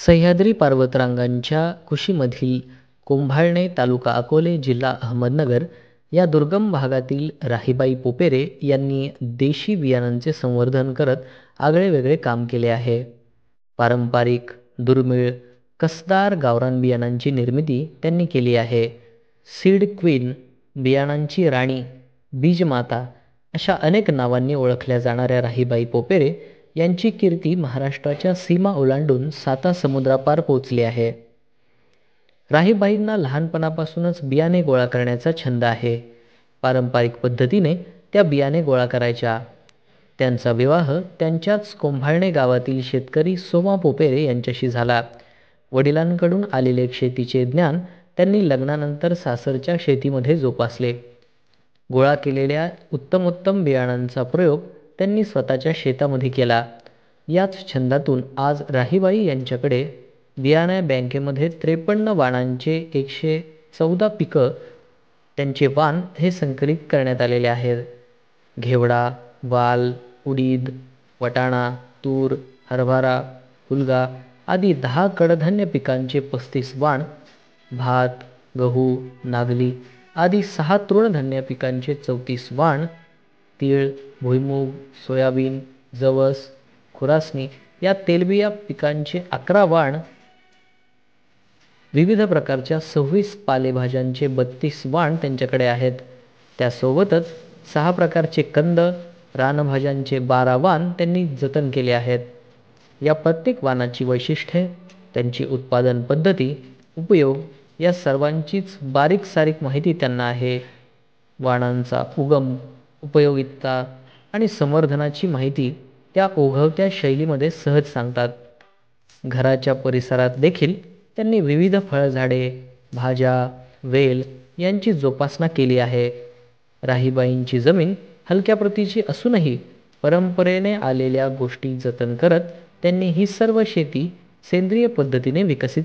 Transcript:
सह्याद्री पर्वतरांगांच्या कुशीमधील कुंभाळणे तालुका अकोले जिल्हा अहमदनगर या दुर्गम भागातील राहीबाई पोपेरे यांनी देशी बियाणांचे संवर्धन करत आगळेवेगळे काम केले आहे. पारंपरिक, दुर्मिळ, कसदार गावरान बियाणांची निर्मिती त्यांनी केली आहे. सीड क्वीन, बियाणांची राणी, बीजमाता अशा अनेक नावांनी ओळखल्या जाणाऱ्या राहीबाई पोपेरे यांची कीर्ती महाराष्ट्राच्या सीमा ओलांडून सातासमुद्रापार पोचली आहे. राहीबाईंना लहानपणापासूनच बियाणे गोळा करण्याचा छंद आहे. पारंपरिक पद्धतीने त्या बियाणे गोळा करायच्या. त्यांचा विवाह त्यांच्याच कुंभाळणे गावातील शेतकरी सोमा पोपेरे यांच्याशी झाला. वडिलांकडून आलेले शेतीचे ज्ञान त्यांनी लग्नानंतर सासरच्या शेतीमध्ये जोपासले. गोळा केलेल्या उत्तमोत्तम बियाणांचा प्रयोग त्यांनी स्वतःच्या शेतामध्ये केला. याच छंदातून आज राहीबाई यांच्याकडे बियाणा बँकेमध्ये 53 वाणांचे 114 पिकं त्यांचे वाण हे संकलित करण्यात आलेले आहेत. घेवडा, वाल, उडीद, वाटाणा, तूर, हरभरा, हुलगा आदी 10 कडधान्य पिकांचे 35 वाण, भात, गहू, नागली आदी 6 तृणधान्य पिकांचे 34 वाण, तीळ, भुईमूग, सोयाबीन, जवस, खुरासणी या तेलबिया पिकांचे 11 वाण, विविध प्रकारच्या 26 पालेभाज्यांचे 32 वाण त्यांच्याकडे आहेत. त्यासोबतच 6 प्रकारचे कंद, रानभाज्यांचे 12 वाण त्यांनी जतन केले आहेत. या प्रत्येक वाणाची वैशिष्ट्ये, त्यांची उत्पादन पद्धती, उपयोग या सर्वांचीच बारीक सारीक माहिती त्यांना आहे. वाणांचा उगम, उपयोगिता आणि संवर्धनाची माहिती त्या ओघवत्या शैलीमध्ये सहज सांगतात. घराच्या परिसरात देखील त्यांनी विविध फळझाडे, भाज्या, वेल यांची जोपासना केली आहे. राहीबाईंची जमीन हलक्या प्रतीची असूनही परंपरेने आलेल्या गोष्टी जतन करत त्यांनी ही सर्व शेती सेंद्रिय पद्धतीने विकसित